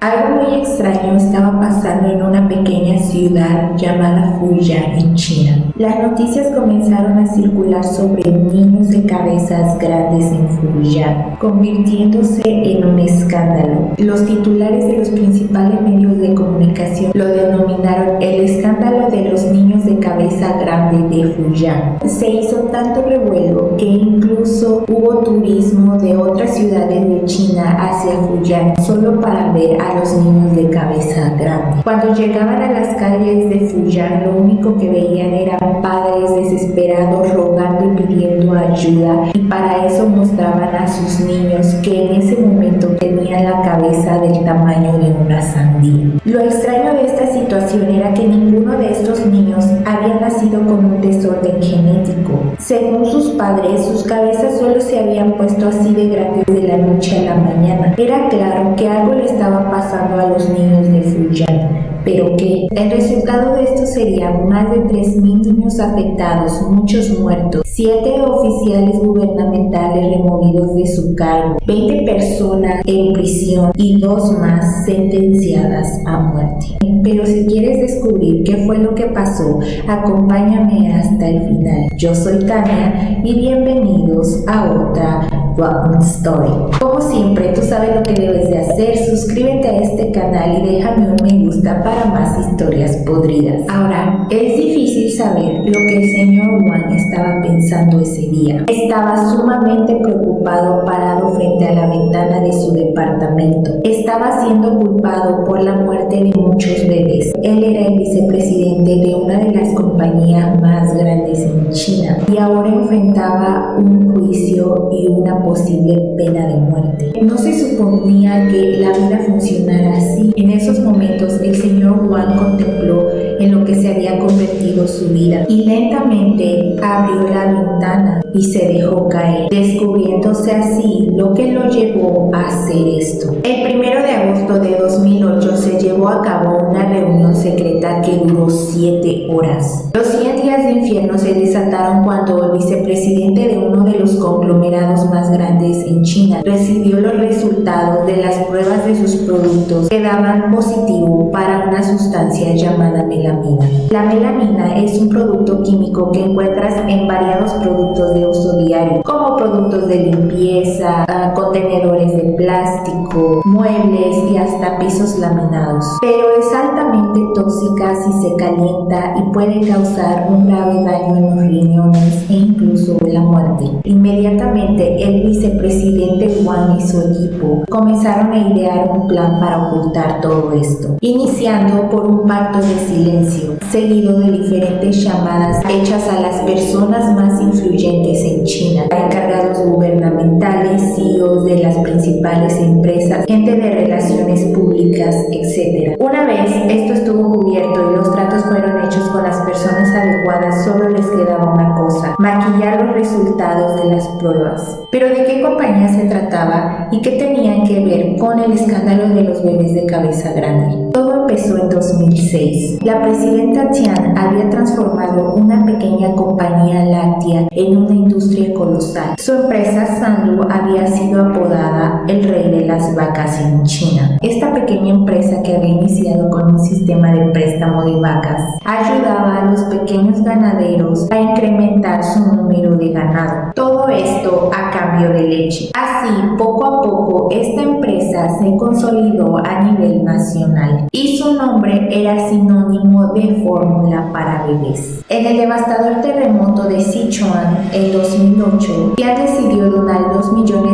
Algo muy extraño estaba pasando en una pequeña ciudad llamada Fuyang, en China. Las noticias comenzaron a circular sobre niños de cabezas grandes en Fuyang, convirtiéndose en un escándalo. Los titulares de los principales medios de comunicación lo denominaron el escándalo de los niños de cabeza grande de Fuyang. Se hizo tanto revuelo que incluso hubo turismo de otras ciudades de China hacia Fuyang solo para ver a los niños de cabeza grande. Cuando llegaban a las calles de Fuyang, lo único que veían eran padres desesperados rogando y pidiendo ayuda, y para eso mostraban a sus niños que en ese momento tenían la cabeza del tamaño de una sandía. Lo extraño de esta situación era que ninguno de estos niños había nacido con un desorden genético. Según sus padres, sus cabezas solo se habían puesto así de grandes de la noche a la mañana. Era claro que algo le estaba pasando a los niños de Fuyang. ¿Pero qué? El resultado de esto sería más de 3.000 niños afectados, muchos muertos, 7 oficiales gubernamentales removidos de su cargo, 20 personas en prisión y 2 más sentenciadas a muerte. Pero si quieres descubrir qué fue lo que pasó, acompáñame hasta el final. Yo soy Tania y bienvenidos a otra Rotten Story. Como siempre, tú sabes lo que debes de hacer. Suscríbete a este canal y déjame un me gusta para más historias podridas. Ahora, es difícil saber lo que el señor Wang estaba pensando ese día. Estaba sumamente preocupado parado frente a la ventana de su departamento. Estaba siendo culpado por la muerte de muchos bebés. Él era el vicepresidente de una de las compañías más grandes en China y ahora enfrentaba un juicio y una posible pena de muerte. No se suponía que la vida funcionara así. En esos momentos el señor Wang contempló en lo que se había convertido su vida y lentamente abrió la ventana y se dejó caer, descubriéndose así lo que lo llevó a hacer esto. El 1 de agosto de 2008 se llevó a cabo una reunión secreta que duró 7 horas. Los 100 días de infierno se desataron cuando el vicepresidente de uno de los conglomerados más grandes en China recibió los resultados de las pruebas de sus productos que daban positivo para una sustancia llamada melamina. La melamina es un producto químico que encuentras en variados productos de uso diario, como productos de limpieza, contenedores de plástico, muebles y hasta pisos laminados. Pero es altamente tóxica si se calienta y puede causar un grave daño en los riñones e incluso la muerte. Inmediatamente el vicepresidente Wang y su equipo comenzaron a idear un plan para ocultar todo esto, iniciando por un pacto de silencio, seguido de diferentes llamadas hechas a las personas más influyentes en China, encargados gubernamentales, CEOs de las principales empresas, gente de relaciones públicas, etc. Una vez esto estuvo cubierto y los tratos fueron hechos con las personas adecuadas, solo les quedaba una cosa: maquillar los resultados de las pruebas. ¿Pero de qué compañía se trataba y qué tenían que ver con el escándalo de los bebés de cabeza grande? Todo empezó en 2006. La presidenta Tian había transformado una pequeña compañía láctea en una industria colosal. Su empresa Sanlu había sido apodada el rey de las vacas en China. Esta pequeña empresa, que había iniciado con un sistema de préstamo de vacas, ayudaba a los pequeños ganaderos a incrementar su número de ganado. Todo esto a cambio de leche. Así, poco a poco, esta empresa se consolidó a nivel nacional y su nombre era sinónimo de fórmula para bebés. En el devastador terremoto de Sichuan en 2008, Tian decidió donar $2 millones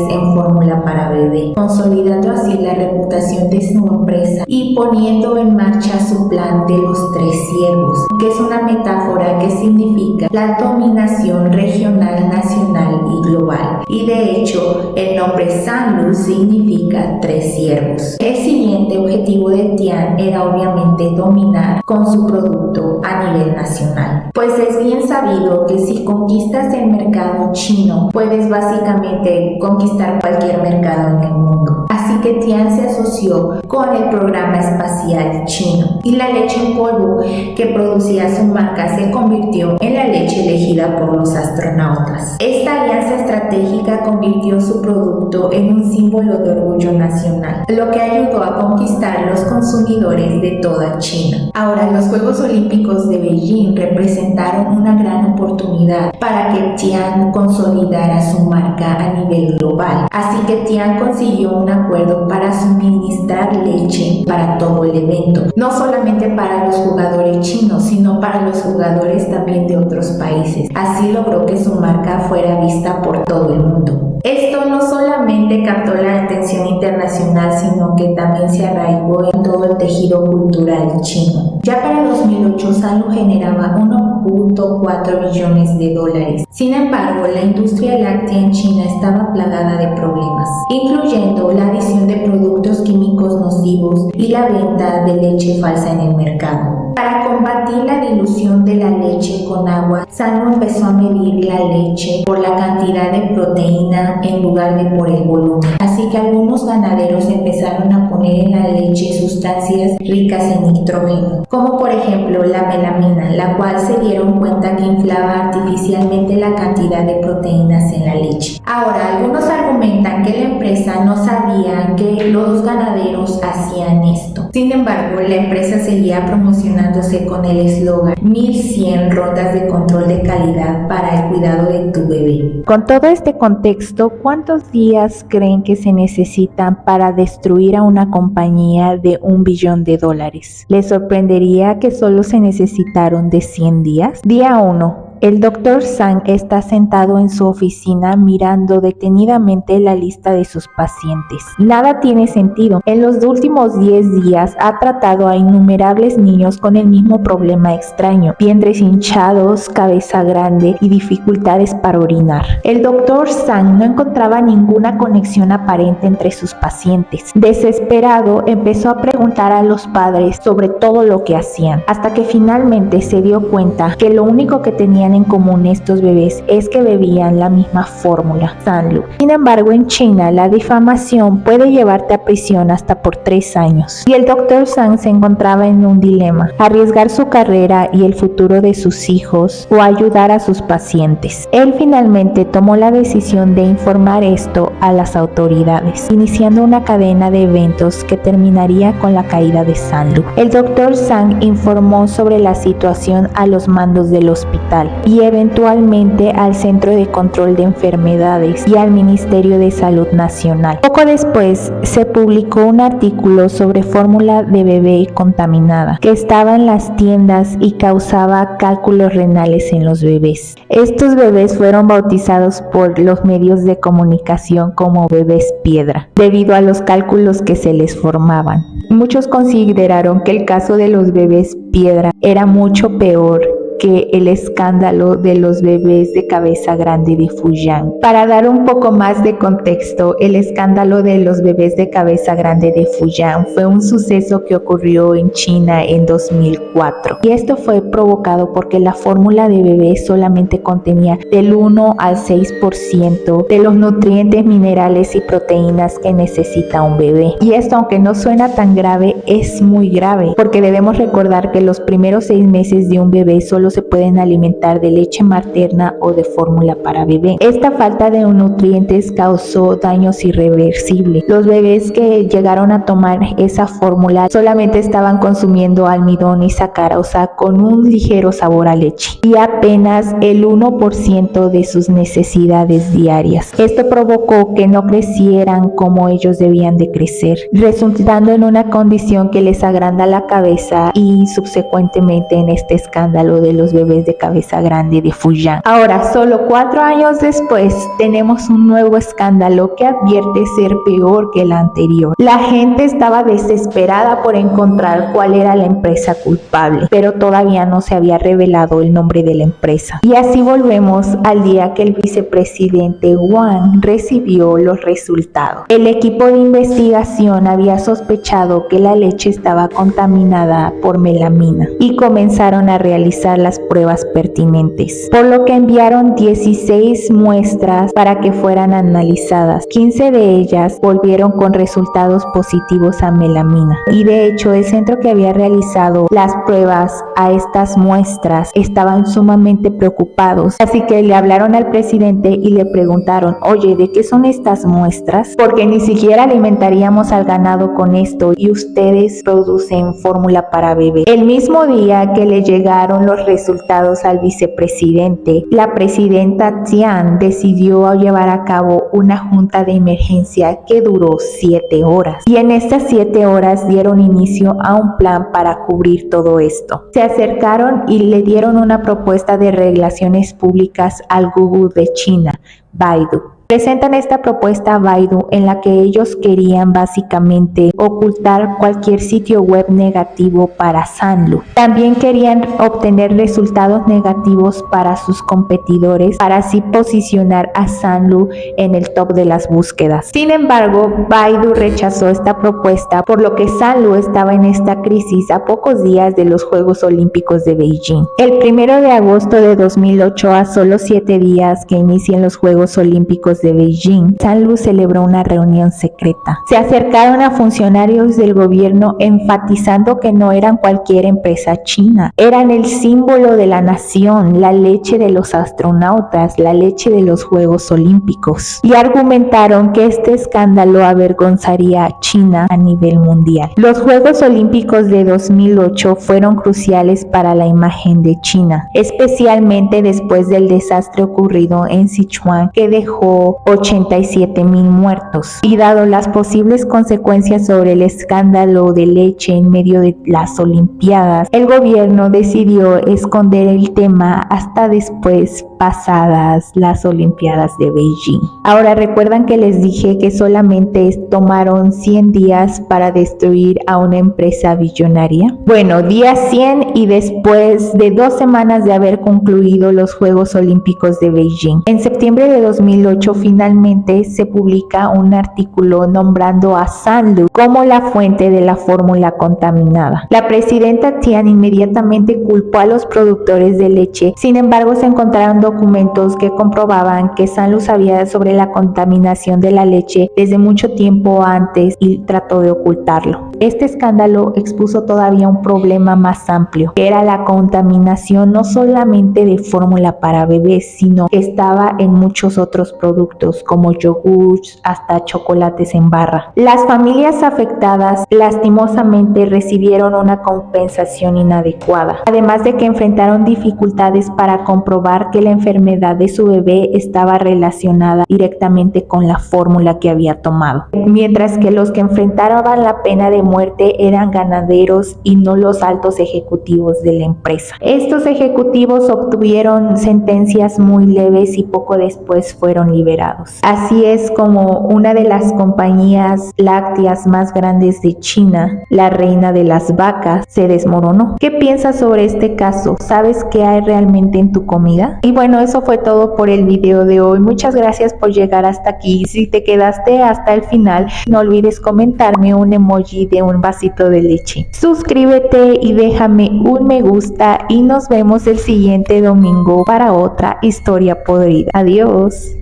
en fórmula para bebé, consolidando así la reputación de su empresa y poniendo en marcha su plan de los 3 ciervos, que es una metáfora que significa la dominación regional, nacional y global. Y de hecho, el nombre Sanlu significa 3 ciervos. El siguiente objetivo de Tian era obviamente dominar con su producto a nivel nacional. Pues es bien sabido que si conquistas el mercado chino, puedes básicamente conquistar cualquier mercado en el mundo. así que Tian se asoció con el programa espacial chino y la leche en polvo que producía su marca se convirtió en la leche elegida por los astronautas. Esta alianza estratégica convirtió su producto en un símbolo de orgullo nacional, lo que ayudó a conquistar los consumidores de toda China. Ahora, los Juegos Olímpicos de Beijing representaron una gran oportunidad para que Tian consolidara su marca a nivel global, así que Tian consiguió un acuerdo para suministrar leche para todo el evento, no solamente para los jugadores chinos, sino para los jugadores también de otros países. Así logró que su marca fuera vista por todo el mundo. Esto no solamente captó la atención internacional, sino que también se arraigó en todo el tejido cultural chino. Ya para 2008, Sanlu generaba 1.4 billones de dólares. Sin embargo, la industria láctea en China estaba plagada de problemas, incluyendo la adición de productos químicos nocivos y la venta de leche falsa en el mercado. Para combatir la dilución de la leche con agua, Sanlu empezó a medir la leche por la cantidad de proteína en lugar de por el volumen. Así que algunos ganaderos empezaron a poner en la leche sustancias ricas en nitrógeno, como por ejemplo la melamina, la cual se dieron cuenta que inflaba artificialmente la cantidad de proteínas en la leche. Ahora, algunos argumentan que la empresa no sabía que los ganaderos hacían esto. Sin embargo, la empresa seguía promocionándose con el eslogan 1100 rondas de control de calidad para el cuidado de tu bebé. Con todo este contexto, ¿cuántos días creen que se necesitan para destruir a una compañía de $1 billón? ¿Les sorprendería que solo se necesitaron de 100 días? Día 1. El Dr. Zhang está sentado en su oficina mirando detenidamente la lista de sus pacientes. Nada tiene sentido. En los últimos 10 días ha tratado a innumerables niños con el mismo problema extraño: vientres hinchados, cabeza grande y dificultades para orinar. El Dr. Zhang no encontraba ninguna conexión aparente entre sus pacientes. Desesperado, empezó a preguntar a los padres sobre todo lo que hacían, hasta que finalmente se dio cuenta que lo único que tenían en común estos bebés es que bebían la misma fórmula, Sanlu. Sin embargo, en China la difamación puede llevarte a prisión hasta por 3 años. Y el Dr. Zhang se encontraba en un dilema: arriesgar su carrera y el futuro de sus hijos o ayudar a sus pacientes. Él finalmente tomó la decisión de informar esto a las autoridades, iniciando una cadena de eventos que terminaría con la caída de Sanlu. El Dr. Zhang informó sobre la situación a los mandos del hospital y eventualmente al Centro de Control de Enfermedades y al Ministerio de Salud Nacional. Poco después se publicó un artículo sobre fórmula de bebé contaminada que estaba en las tiendas y causaba cálculos renales en los bebés. Estos bebés fueron bautizados por los medios de comunicación como bebés piedra, debido a los cálculos que se les formaban. Muchos consideraron que el caso de los bebés piedra era mucho peor que el escándalo de los bebés de cabeza grande de Fujian. Para dar un poco más de contexto, el escándalo de los bebés de cabeza grande de Fujian fue un suceso que ocurrió en China en 2004. Y esto fue provocado porque la fórmula de bebé solamente contenía del 1 al 6% de los nutrientes, minerales y proteínas que necesita un bebé. Y esto, aunque no suena tan grave, es muy grave, porque debemos recordar que los primeros 6 meses de un bebé solo se pueden alimentar de leche materna o de fórmula para bebé. Esta falta de nutrientes causó daños irreversibles. Los bebés que llegaron a tomar esa fórmula solamente estaban consumiendo almidón y sacarosa con un ligero sabor a leche y apenas el 1% de sus necesidades diarias. Esto provocó que no crecieran como ellos debían de crecer, resultando en una condición que les agranda la cabeza y subsecuentemente en este escándalo de los bebés de cabeza grande de Fujian. Ahora, solo 4 años después, tenemos un nuevo escándalo que advierte ser peor que el anterior. La gente estaba desesperada por encontrar cuál era la empresa culpable, pero todavía no se había revelado el nombre de la empresa. Y así volvemos al día que el vicepresidente Wang recibió los resultados. El equipo de investigación había sospechado que la leche estaba contaminada por melamina y comenzaron a realizar la las pruebas pertinentes, por lo que enviaron 16 muestras para que fueran analizadas. 15 de ellas volvieron con resultados positivos a melamina, y de hecho el centro que había realizado las pruebas a estas muestras estaban sumamente preocupados, así que le hablaron al presidente y le preguntaron: oye, ¿de qué son estas muestras? Porque ni siquiera alimentaríamos al ganado con esto y ustedes producen fórmula para bebé. El mismo día que le llegaron los resultados al vicepresidente, la presidenta Tian decidió llevar a cabo una junta de emergencia que duró 7 horas, y en estas 7 horas dieron inicio a un plan para cubrir todo esto. Se acercaron y le dieron una propuesta de relaciones públicas al Google de China, Baidu. Presentan esta propuesta a Baidu en la que ellos querían básicamente ocultar cualquier sitio web negativo para Sanlu. También querían obtener resultados negativos para sus competidores para así posicionar a Sanlu en el top de las búsquedas. Sin embargo, Baidu rechazó esta propuesta, por lo que Sanlu estaba en esta crisis a pocos días de los Juegos Olímpicos de Beijing. El 1 de agosto de 2008, a solo 7 días que inicien los Juegos Olímpicos de Beijing, Sanlu celebró una reunión secreta. Se acercaron a funcionarios del gobierno enfatizando que no eran cualquier empresa china, eran el símbolo de la nación, la leche de los astronautas, la leche de los Juegos Olímpicos, y argumentaron que este escándalo avergonzaría a China a nivel mundial. Los Juegos Olímpicos de 2008 fueron cruciales para la imagen de China, especialmente después del desastre ocurrido en Sichuan que dejó 87,000 muertos, y dado las posibles consecuencias sobre el escándalo de leche en medio de las Olimpiadas, el gobierno decidió esconder el tema hasta después pasadas las Olimpiadas de Beijing. Ahora, ¿recuerdan que les dije que solamente tomaron 100 días para destruir a una empresa billonaria? Bueno, día 100 y después de 2 semanas de haber concluido los Juegos Olímpicos de Beijing. En septiembre de 2008 finalmente se publica un artículo nombrando a Sanlu como la fuente de la fórmula contaminada. La presidenta Tian inmediatamente culpó a los productores de leche. Sin embargo, se encontraron documentos que comprobaban que Sanlu sabía sobre la contaminación de la leche desde mucho tiempo antes y trató de ocultarlo. Este escándalo expuso todavía un problema más amplio, que era la contaminación no solamente de fórmula para bebés, sino que estaba en muchos otros productos como yogurts hasta chocolates en barra. Las familias afectadas lastimosamente recibieron una compensación inadecuada, además de que enfrentaron dificultades para comprobar que la enfermedad de su bebé estaba relacionada directamente con la fórmula que había tomado, mientras que los que enfrentaban la pena de muerte eran ganaderos y no los altos ejecutivos de la empresa. Estos ejecutivos obtuvieron sentencias muy leves y poco después fueron liberados. Así es como una de las compañías lácteas más grandes de China, la reina de las vacas, se desmoronó. ¿Qué piensas sobre este caso? ¿Sabes qué hay realmente en tu comida? Y bueno, eso fue todo por el video de hoy. Muchas gracias por llegar hasta aquí. Si te quedaste hasta el final, no olvides comentarme un emoji de un vasito de leche. Suscríbete y déjame un me gusta y nos vemos el siguiente domingo para otra historia podrida. Adiós.